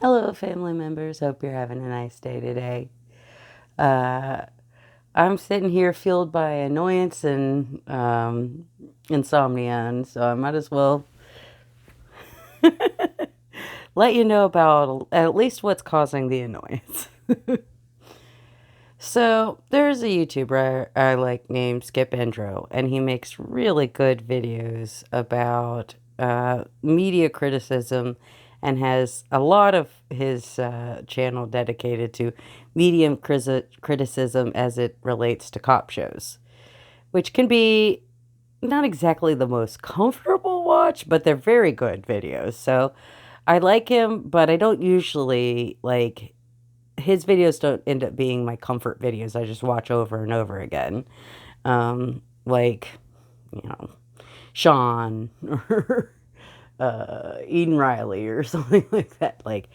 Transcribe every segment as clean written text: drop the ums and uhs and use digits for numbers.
Hello, family members. Hope you're having a nice day today. Uh, I'm sitting here fueled by annoyance and insomnia, and so I might as well let you know about at least what's causing the annoyance. So, there's a YouTuber I like named Skip Endro, and he makes really good videos about media criticism and has a lot of his channel dedicated to medium criticism as it relates to cop shows, which can be not exactly the most comfortable watch, but they're very good videos. So, I like him, but I don't usually like his videos don't end up being my comfort videos. I just watch over and over again. Like, you know, Sean or Eden Riley or something like that. Like,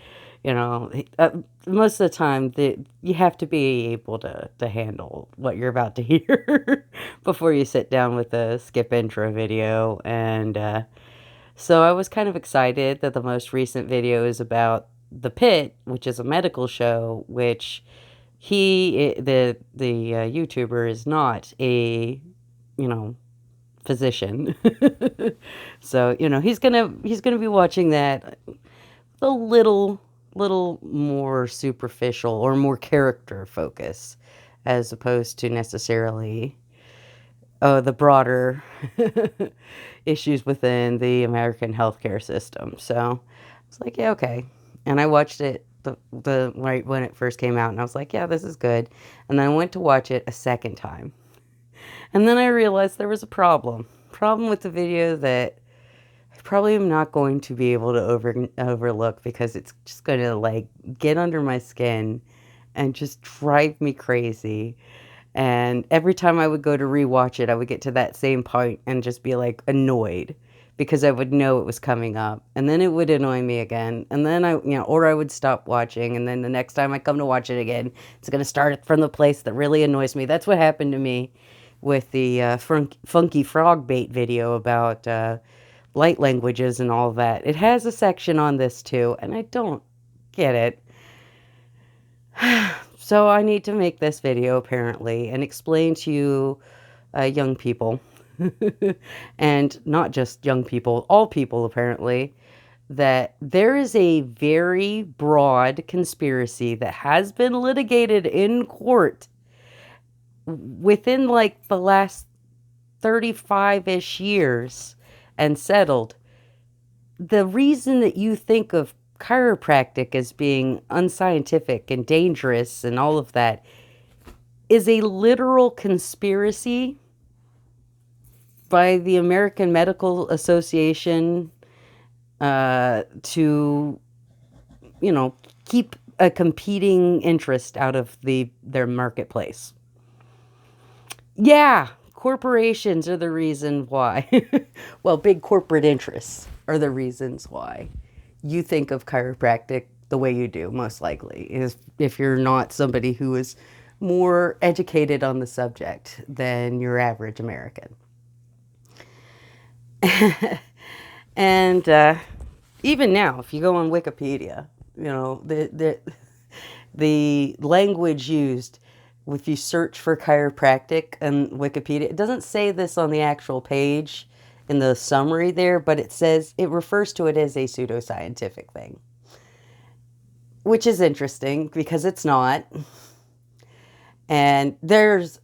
most of the time, you have to be able to handle what you're about to hear before you sit down with a skip intro video. And so I was kind of excited that the most recent video is about The Pit, which is a medical show, which the YouTuber is not a, you know, physician. So, he's gonna be watching that a little more superficial or more character focus as opposed to necessarily the broader issues within the American healthcare system. So it's like, yeah, okay. And I watched it the right when it first came out, and I was like, yeah, this is good. And then I went to watch it a second time, and then I realized there was a problem with the video that I probably am not going to be able to overlook because it's just going to like get under my skin and just drive me crazy. And every time I would go to rewatch it, I would get to that same point and just be like annoyed because I would know it was coming up. And then it would annoy me again. And then or I would stop watching. And then the next time I come to watch it again, it's going to start from the place that really annoys me. That's what happened to me with the funky frog bait video about light languages and all that. It has a section on this too, and I don't get it. So I need to make this video apparently and explain to you, young people, and not just young people, all people apparently, that there is a very broad conspiracy that has been litigated in court within like the last 35-ish years and settled. The reason that you think of chiropractic as being unscientific and dangerous and all of that is a literal conspiracy by the American Medical Association to, keep a competing interest out of their marketplace. Yeah, corporations are the reason why. Well, big corporate interests are the reasons why you think of chiropractic the way you do, most likely, is if you're not somebody who is more educated on the subject than your average American. And even now, if you go on Wikipedia, the language used, if you search for chiropractic on Wikipedia, it doesn't say this on the actual page in the summary there, but it refers to it as a pseudoscientific thing, which is interesting because it's not. And there's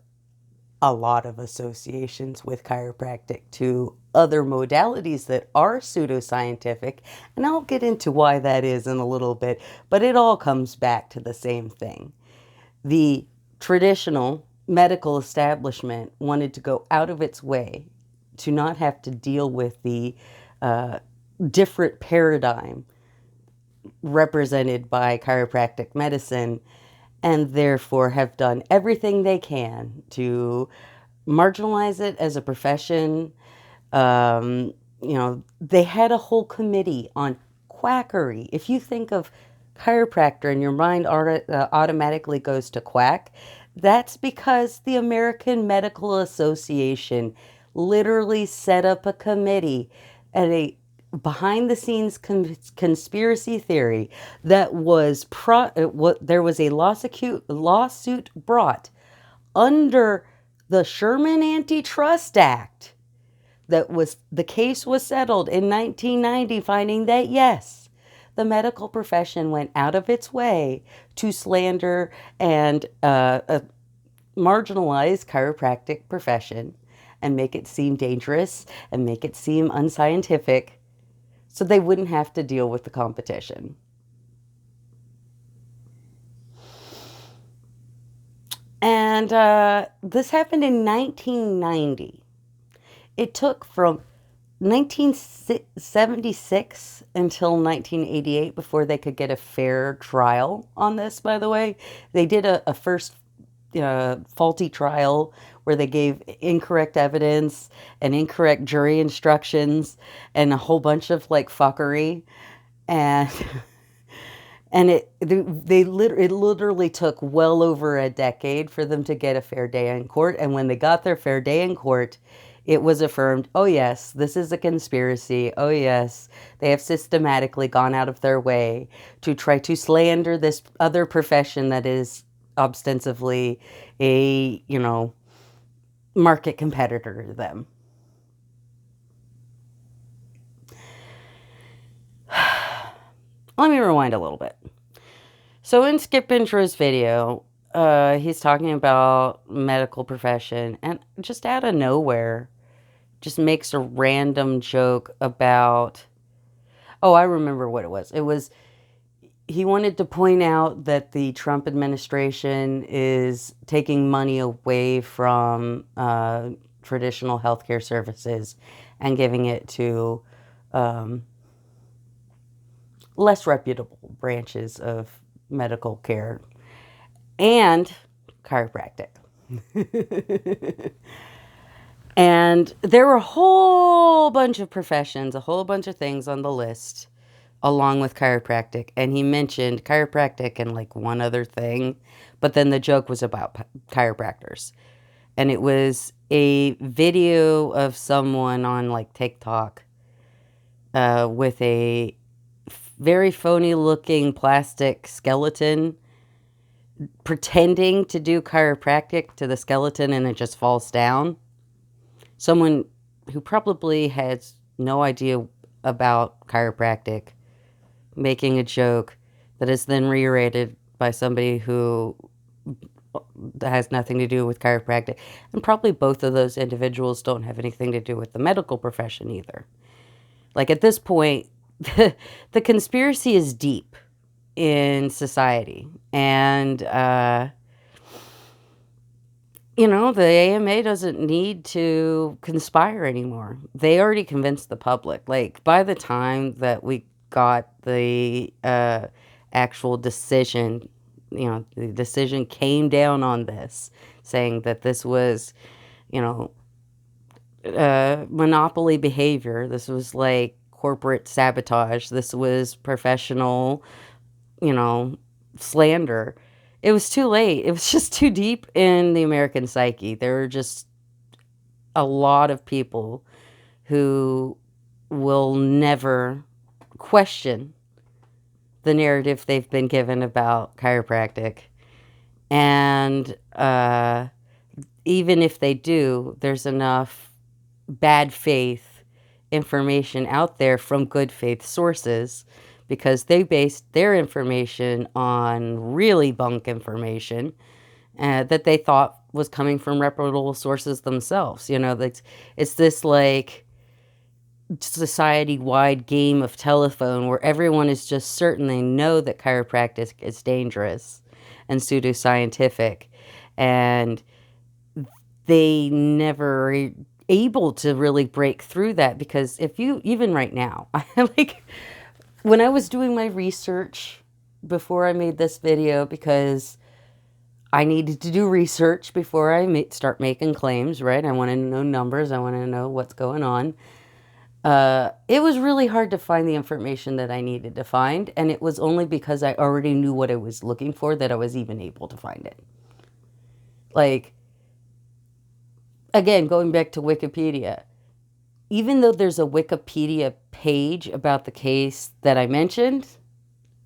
a lot of associations with chiropractic to other modalities that are pseudoscientific, and I'll get into why that is in a little bit, but it all comes back to the same thing. The traditional medical establishment wanted to go out of its way to not have to deal with the different paradigm represented by chiropractic medicine, and therefore have done everything they can to marginalize it as a profession. They had a whole committee on quackery. If you think of chiropractor and your mind automatically goes to quack, that's because the American Medical Association literally set up a committee and behind the scenes conspiracy theory that was there was a lawsuit brought under the Sherman Antitrust Act, that was the case was settled in 1990, finding that yes, the medical profession went out of its way to slander and marginalize chiropractic profession and make it seem dangerous and make it seem unscientific, so they wouldn't have to deal with the competition. And this happened in 1990. It took from 1976 until 1988 before they could get a fair trial on this, by the way. They did a first faulty trial where they gave incorrect evidence and incorrect jury instructions and a whole bunch of like fuckery. And it literally took well over a decade for them to get a fair day in court. And when they got their fair day in court, it was affirmed, oh yes, this is a conspiracy. Oh yes, they have systematically gone out of their way to try to slander this other profession that is ostensibly a, market competitor to them. Let me rewind a little bit. So in Skip Intro's video, he's talking about medical profession, and just out of nowhere, just makes a random joke about, oh, I remember what it was. It was, he wanted to point out that the Trump administration is taking money away from traditional healthcare services and giving it to less reputable branches of medical care and chiropractic. And there were a whole bunch of professions, a whole bunch of things on the list along with chiropractic. And he mentioned chiropractic and like one other thing, but then the joke was about chiropractors. And it was a video of someone on like TikTok with a very phony looking plastic skeleton pretending to do chiropractic to the skeleton, and it just falls down. Someone who probably has no idea about chiropractic making a joke that is then reiterated by somebody who has nothing to do with chiropractic. And probably both of those individuals don't have anything to do with the medical profession either. Like at this point, the conspiracy is deep in society. And, the AMA doesn't need to conspire anymore. They already convinced the public. Like, by the time that we got the actual decision, the decision came down on this, saying that this was, monopoly behavior. This was like corporate sabotage. This was professional, slander. It was too late. It was just too deep in the American psyche. There were just a lot of people who will never question the narrative they've been given about chiropractic. And even if they do, there's enough bad faith information out there from good faith sources, because they based their information on really bunk information that they thought was coming from reputable sources themselves. It's this like society-wide game of telephone where everyone is just certain they know that chiropractic is dangerous and pseudoscientific, and they never are able to really break through that. Because even right now, like when I was doing my research before I made this video, because I needed to do research before I start making claims, right? I wanted to know numbers. I wanted to know what's going on. It was really hard to find the information that I needed to find, and it was only because I already knew what I was looking for that I was even able to find it. Like, again, going back to Wikipedia, even though there's a Wikipedia page about the case that I mentioned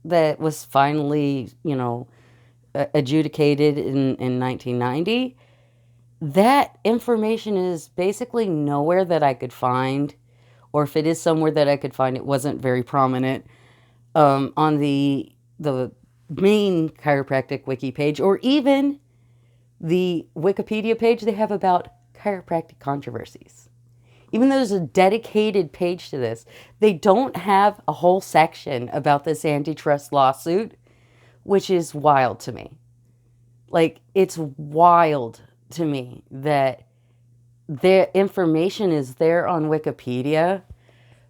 that was finally, adjudicated in 1990, that information is basically nowhere that I could find, or if it is somewhere that I could find, it wasn't very prominent on the main chiropractic wiki page, or even the Wikipedia page they have about chiropractic controversies. Even though there's a dedicated page to this, they don't have a whole section about this antitrust lawsuit, which is wild to me. Like, it's wild to me that their information is there on Wikipedia,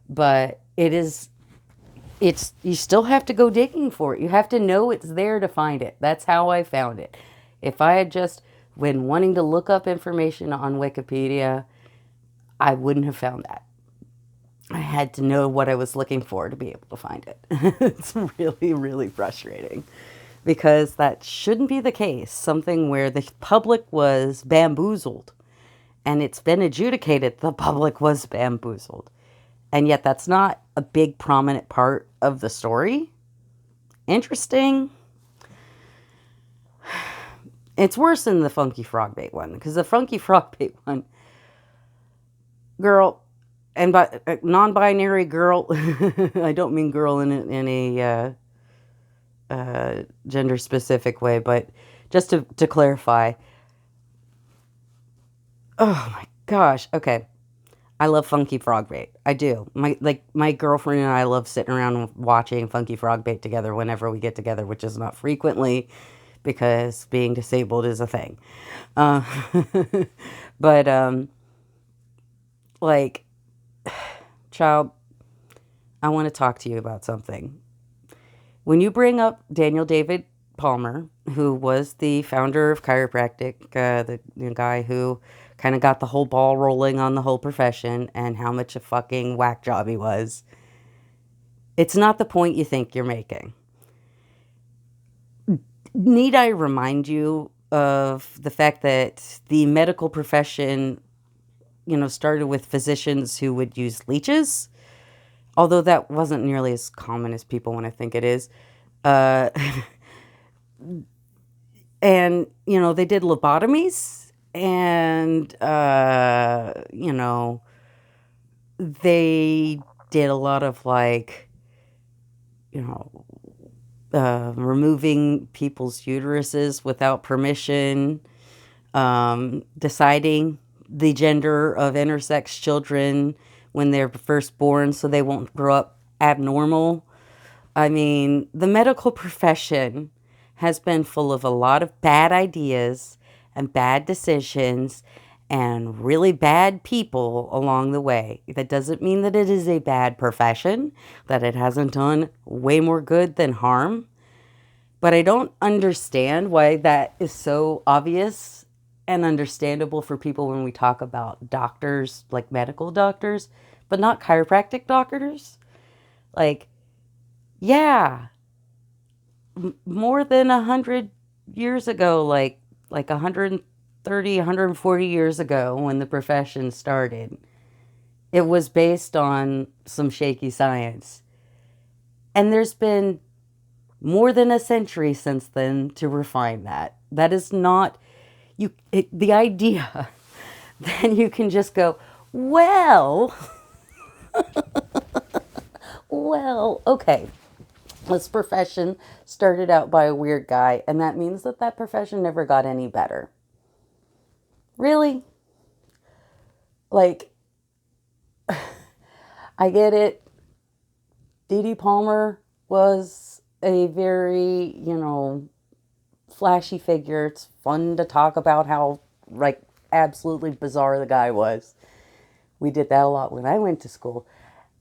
but it's you still have to go digging for it. You have to know it's there to find it. That's how I found it. If I had just been wanting to look up information on Wikipedia, I wouldn't have found that. I had to know what I was looking for to be able to find it. It's really, really frustrating because that shouldn't be the case. Something where the public was bamboozled and it's been adjudicated the public was bamboozled. And yet that's not a big prominent part of the story. Interesting. It's worse than the Funky Frog Bait one, because the Funky Frog Bait one, girl, and by non-binary girl, I don't mean girl in a gender specific way, but just to clarify. Oh my gosh. Okay. I love Funky Frog Bait. I do. My girlfriend and I love sitting around watching Funky Frog Bait together whenever we get together, which is not frequently because being disabled is a thing. Uh, but like, child, I want to talk to you about something. When you bring up Daniel David Palmer, who was the founder of chiropractic, the guy who kind of got the whole ball rolling on the whole profession and how much a fucking whack job he was, it's not the point you think you're making. Need I remind you of the fact that the medical profession, started with physicians who would use leeches? Although that wasn't nearly as common as people want to think it is. Uh, and, they did lobotomies and, they did a lot of you know, removing people's uteruses without permission, deciding the gender of intersex children when they're first born so they won't grow up abnormal. I mean, the medical profession has been full of a lot of bad ideas and bad decisions and really bad people along the way. That doesn't mean that it is a bad profession, that it hasn't done way more good than harm. But I don't understand why that is so obvious and understandable for people when we talk about doctors, like medical doctors, but not chiropractic doctors. Like, yeah, more than 100 years ago, like 130, 140 years ago when the profession started, it was based on some shaky science. And there's been more than a century since then to refine that. That is not the idea. Then you can just go, well, well, okay. This profession started out by a weird guy, and that means that profession never got any better. Really? Like, I get it. D.D. Palmer was a very, flashy figure. It's fun to talk about how, absolutely bizarre the guy was. We did that a lot when I went to school.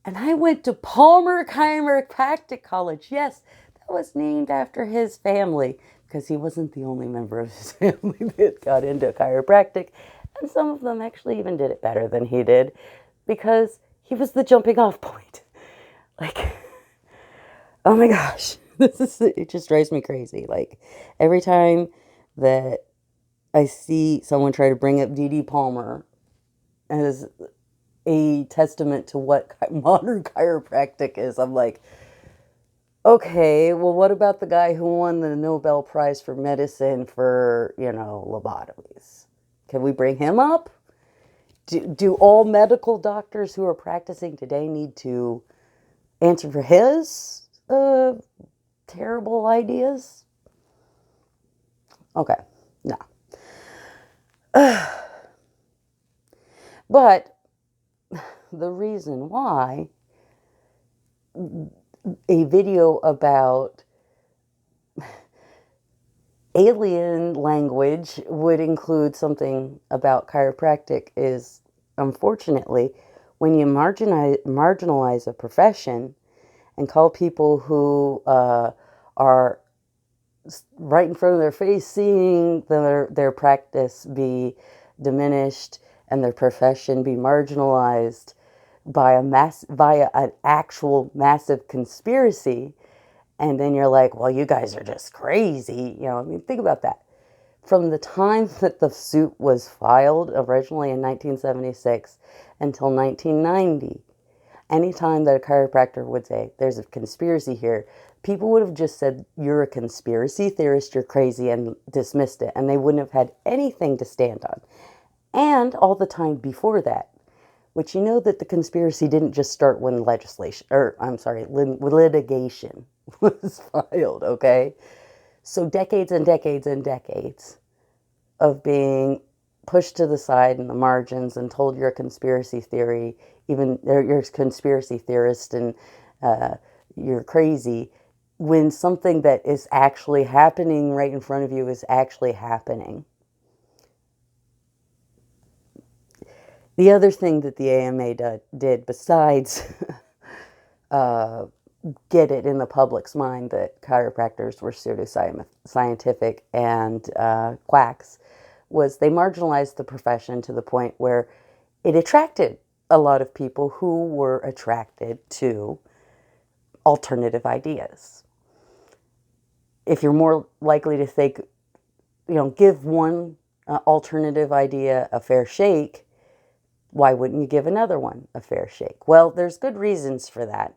And I went to Palmer Chiropractic College. Yes, that was named after his family because he wasn't the only member of his family that got into chiropractic. And some of them actually even did it better than he did because he was the jumping off point. Like, oh my gosh, it just drives me crazy. Like, every time that I see someone try to bring up D.D. Palmer as a testament to what modern chiropractic is. I'm like, okay, well, what about the guy who won the Nobel Prize for medicine for, lobotomies? Can we bring him up? Do all medical doctors who are practicing today need to answer for his terrible ideas? Okay, no. But the reason why a video about alien language would include something about chiropractic is, unfortunately, when you marginalize a profession and call people who are right in front of their face seeing their practice be diminished and their profession be marginalized by via an actual massive conspiracy, and then you're like, well, you guys are just crazy. I mean, think about that. From the time that the suit was filed originally in 1976 until 1990, anytime that a chiropractor would say, there's a conspiracy here, people would have just said, you're a conspiracy theorist, you're crazy, and dismissed it. And they wouldn't have had anything to stand on. And all the time before that, which that the conspiracy didn't just start when litigation was filed, okay? So decades and decades and decades of being pushed to the side in the margins and told you're a conspiracy theory, even you're a conspiracy theorist and you're crazy, when something that is actually happening right in front of you is actually happening. The other thing that the AMA did besides get it in the public's mind that chiropractors were pseudoscientific and quacks was they marginalized the profession to the point where it attracted a lot of people who were attracted to alternative ideas. If you're more likely to think, give one alternative idea a fair shake, why wouldn't you give another one a fair shake? Well, there's good reasons for that.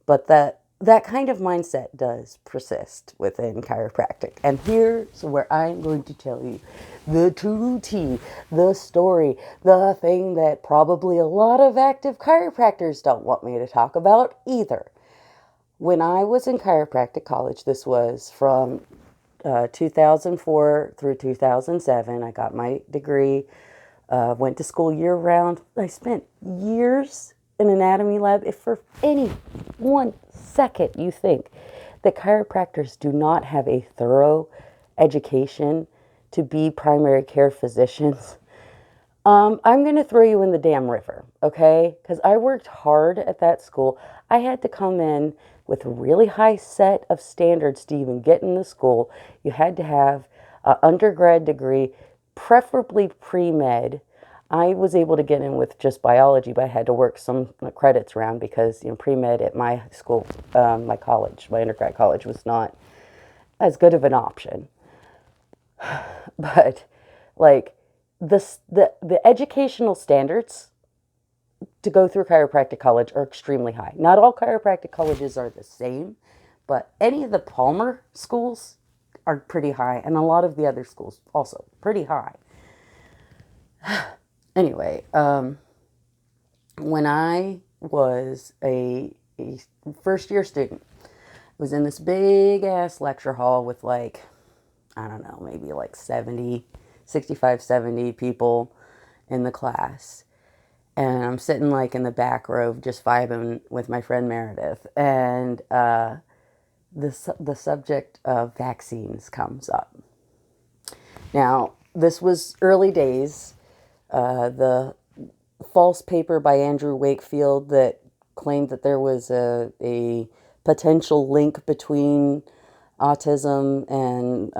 But that kind of mindset does persist within chiropractic. And here's where I'm going to tell you the true tea, the story, the thing that probably a lot of active chiropractors don't want me to talk about either. When I was in chiropractic college, this was from 2004 through 2007, I got my degree, went to school year-round. I spent years in anatomy lab. If for any 1 second you think that chiropractors do not have a thorough education to be primary care physicians, I'm going to throw you in the damn river, okay? Because I worked hard at that school. I had to come in with a really high set of standards to even get in the school. You had to have an undergrad degree, preferably pre-med. I was able to get in with just biology, but I had to work some credits around because pre-med at my school, my undergrad college was not as good of an option. But like the educational standards to go through chiropractic college are extremely high. Not all chiropractic colleges are the same, but any of the Palmer schools are pretty high, and a lot of the other schools also pretty high. Anyway, when I was a first year student, I was in this big ass lecture hall with I don't know, maybe 65, 70 people in the class. And I'm sitting in the back row just vibing with my friend Meredith. And the subject of vaccines comes up. Now, this was early days. The false paper by Andrew Wakefield that claimed that there was a potential link between autism and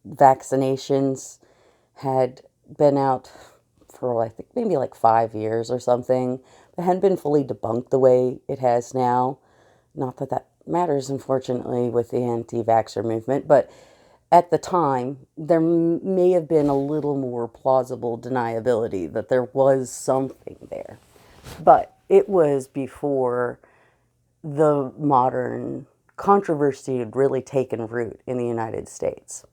vaccinations had been out for I think maybe 5 years or something. It hadn't been fully debunked the way it has now. Not that that matters, unfortunately, with the anti-vaxxer movement, but at the time, there may have been a little more plausible deniability that there was something there. But it was before the modern controversy had really taken root in the United States.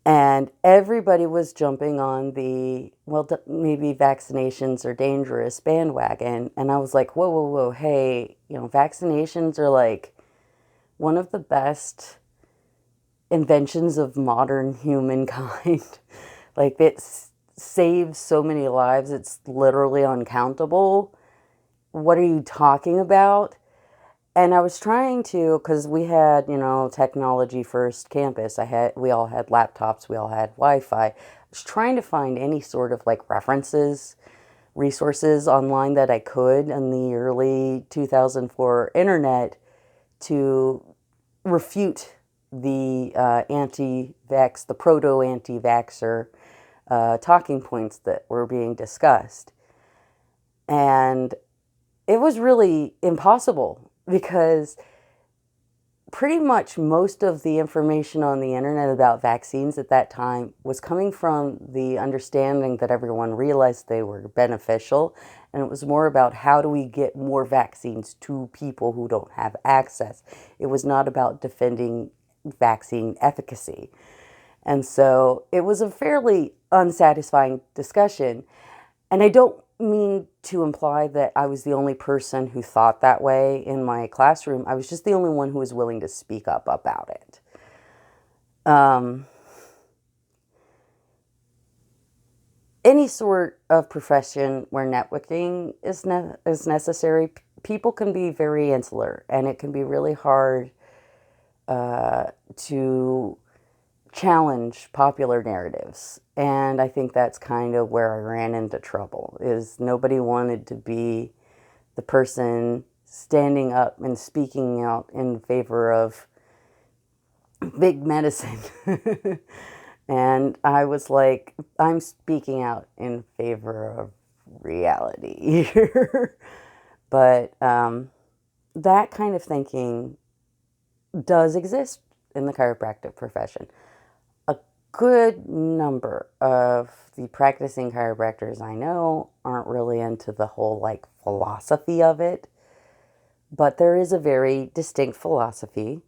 And everybody was jumping on the, well, maybe vaccinations are dangerous bandwagon. And I was like, whoa, whoa, whoa, hey, vaccinations are like one of the best inventions of modern humankind. Like, it saves so many lives, it's literally uncountable. What are you talking about? And I was trying to, because we had, technology first campus. We all had laptops, we all had Wi-Fi. I was trying to find any sort of like resources online that I could in the early 2004 internet to refute the anti-vax, the proto-anti-vaxxer talking points that were being discussed. And it was really impossible because pretty much most of the information on the internet about vaccines at that time was coming from the understanding that everyone realized they were beneficial. And it was more about how do we get more vaccines to people who don't have access. It was not about defending vaccine efficacy. And so it was a fairly unsatisfying discussion. And I don't mean to imply that I was the only person who thought that way in my classroom. I was just the only one who was willing to speak up about it. Any sort of profession where networking is necessary, people can be very insular, and it can be really hard to challenge popular narratives. And I think that's kind of where I ran into trouble, is nobody wanted to be the person standing up and speaking out in favor of big medicine. And I was like, I'm speaking out in favor of reality here. But that kind of thinking does exist in the chiropractic profession. A good number of the practicing chiropractors I know aren't really into the whole like philosophy of it, but there is a very distinct philosophy,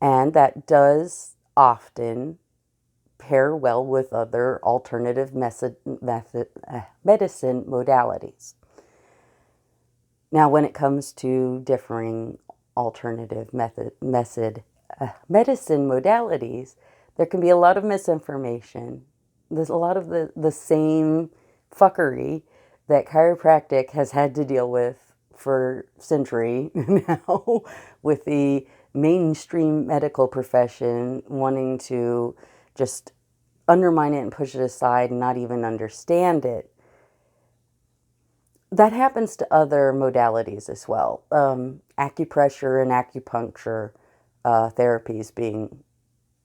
and that does often pair well with other alternative medicine modalities. Now, when it comes to differing alternative medicine modalities, there can be a lot of misinformation. There's a lot of the same fuckery that chiropractic has had to deal with for a century now, with the mainstream medical profession wanting to just undermine it and push it aside and not even understand it. That happens to other modalities as well. Acupressure and acupuncture therapies being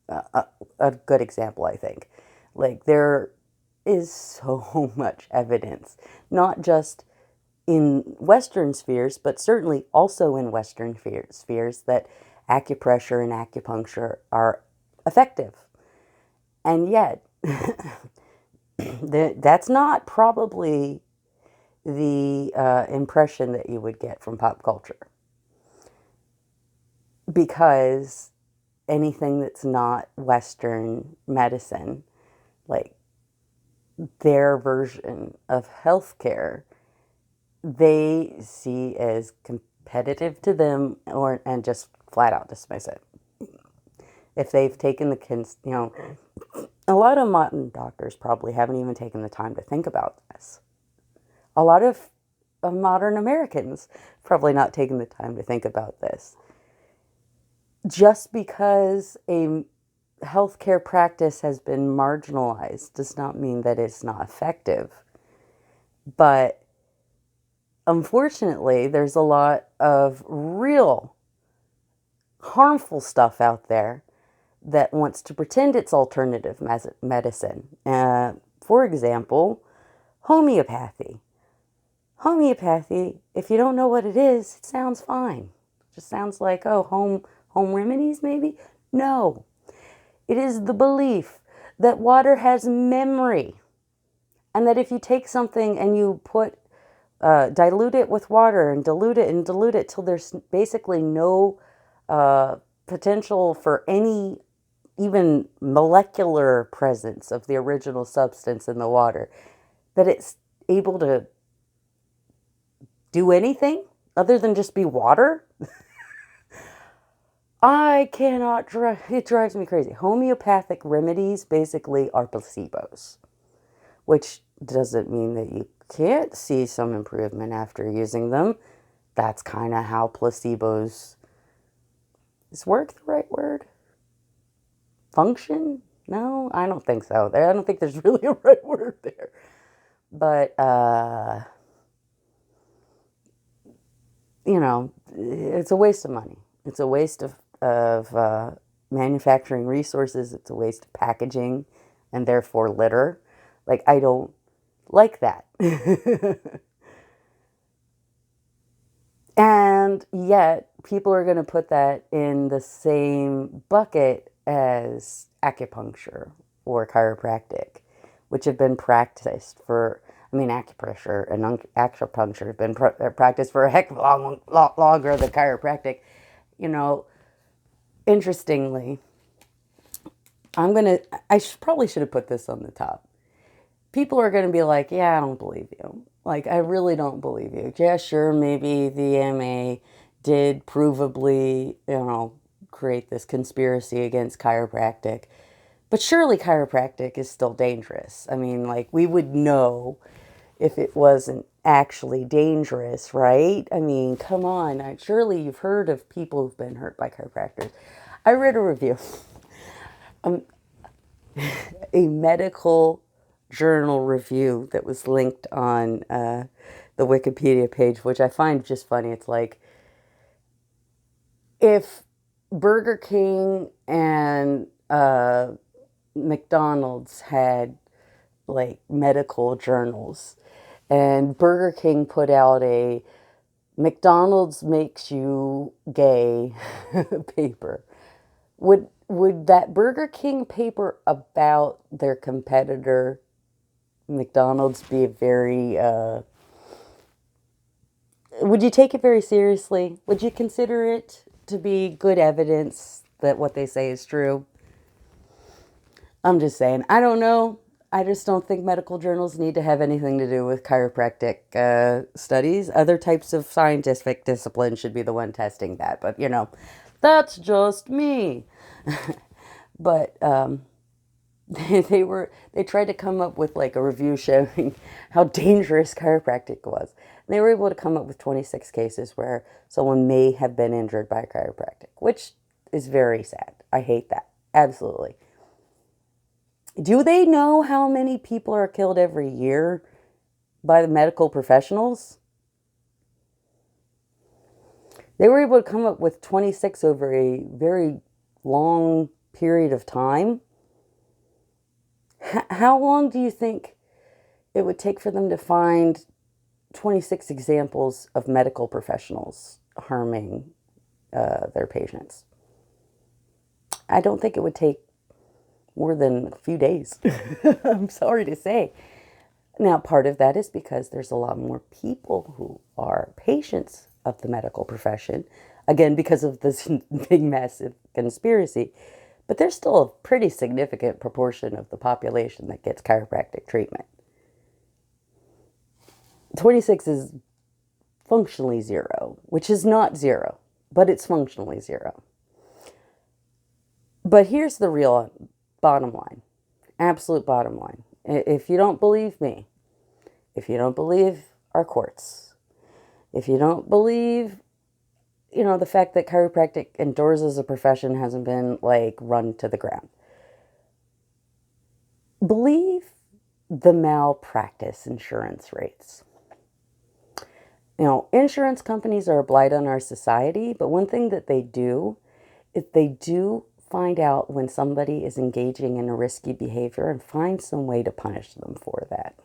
a good example, I think. Like, there is so much evidence, not just in Western spheres, but certainly also in Western spheres, that acupressure and acupuncture are effective. And yet, that's not probably the impression that you would get from pop culture. Because anything that's not Western medicine, like their version of healthcare, they see as competitive to them, and just flat out dismiss it. If they've taken a lot of modern doctors probably haven't even taken the time to think about this. A lot of modern Americans probably not taking the time to think about this. Just because a healthcare practice has been marginalized does not mean that it's not effective. But unfortunately, there's a lot of real harmful stuff out there that wants to pretend it's alternative medicine. For example, homeopathy. Homeopathy, if you don't know what it is, it sounds fine. It just sounds like, oh, home remedies maybe? No. It is the belief that water has memory, and that if you take something and you dilute it with water and dilute it till there's basically no potential for any even molecular presence of the original substance in the water, that it's able to do anything other than just be water. I cannot drive, it drives me crazy. Homeopathic remedies basically are placebos, which doesn't mean that you can't see some improvement after using them. That's kind of how placebos, is work the right word? Function? No, I don't think so. I don't think there's really a right word there. But, it's a waste of money. It's a waste of manufacturing resources. It's a waste of packaging and therefore litter. Like, I don't like that. And yet, people are going to put that in the same bucket as acupuncture or chiropractic, which have been practiced for, acupressure and acupuncture have been practiced for a heck of longer than chiropractic. You know, interestingly, probably should have put this on the top. People are going to be like, yeah, I don't believe you. Like, I really don't believe you. Yeah, sure, maybe the AMA did provably, create this conspiracy against chiropractic. But surely chiropractic is still dangerous. Like, we would know if it wasn't actually dangerous, right? Come on. Surely you've heard of people who've been hurt by chiropractors. I read a review, a medical journal review that was linked on the Wikipedia page, which I find just funny. It's like, if Burger King and McDonald's had like medical journals, and Burger King put out a McDonald's makes you gay paper, would that Burger King paper about their competitor McDonald's be would you take it very seriously? Would you consider it to be good evidence that what they say is true? I'm just saying, I don't know. I just don't think medical journals need to have anything to do with chiropractic studies. Other types of scientific discipline should be the one testing that. But, that's just me. But they tried to come up with like a review showing how dangerous chiropractic was. And they were able to come up with 26 cases where someone may have been injured by chiropractic, which is very sad. I hate that. Absolutely. Do they know how many people are killed every year by the medical professionals? They were able to come up with 26 over a very long period of time. How long do you think it would take for them to find 26 examples of medical professionals harming their patients? I don't think it would take more than a few days. I'm sorry to say. Now, part of that is because there's a lot more people who are patients of the medical profession, again, because of this big, massive conspiracy. But there's still a pretty significant proportion of the population that gets chiropractic treatment. 26 is functionally zero, which is not zero, but it's functionally zero. But here's the real bottom line, absolute bottom line. If you don't believe me, if you don't believe our courts, if you don't believe, the fact that chiropractic indoors as a profession hasn't been like run to the ground, believe the malpractice insurance rates. Insurance companies are a blight on our society, but one thing that they do is they do find out when somebody is engaging in a risky behavior and find some way to punish them for that.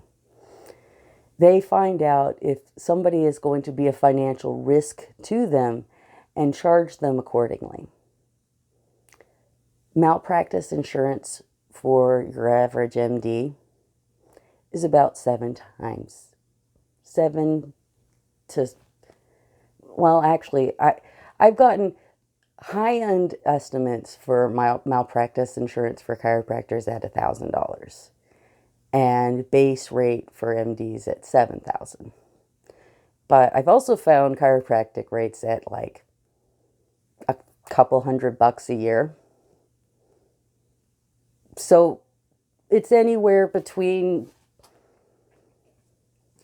They find out if somebody is going to be a financial risk to them and charge them accordingly. Malpractice insurance for your average MD is about 7 times. 7 to, well, actually, I've gotten high-end estimates for malpractice insurance for chiropractors at $1,000 and base rate for MDs at 7,000. But I've also found chiropractic rates at like a couple $100 a year. So it's anywhere between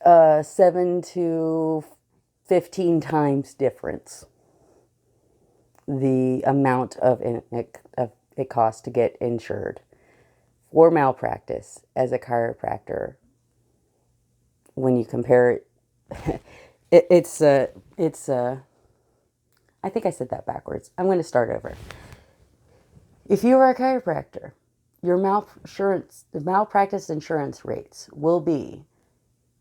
7 to 15 times difference the amount of it costs to get insured for malpractice as a chiropractor. When you compare it, it's I think I said that backwards. I'm going to start over. If you are a chiropractor, your malpractice insurance rates will be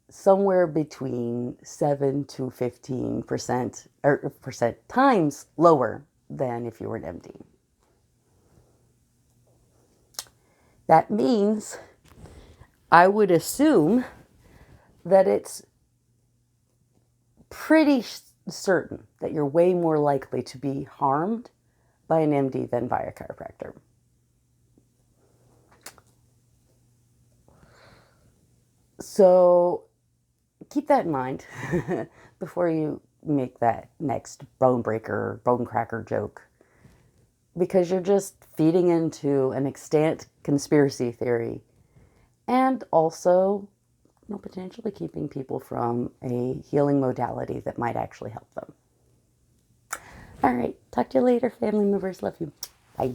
somewhere between 7 to 15% or percent times lower than if you were an MD. That means I would assume that it's pretty certain that you're way more likely to be harmed by an MD than by a chiropractor. So keep that in mind before you make that next bone breaker, bone cracker joke, because you're just feeding into an extant conspiracy theory and also, potentially keeping people from a healing modality that might actually help them. All right, talk to you later, family members. Love you. Bye.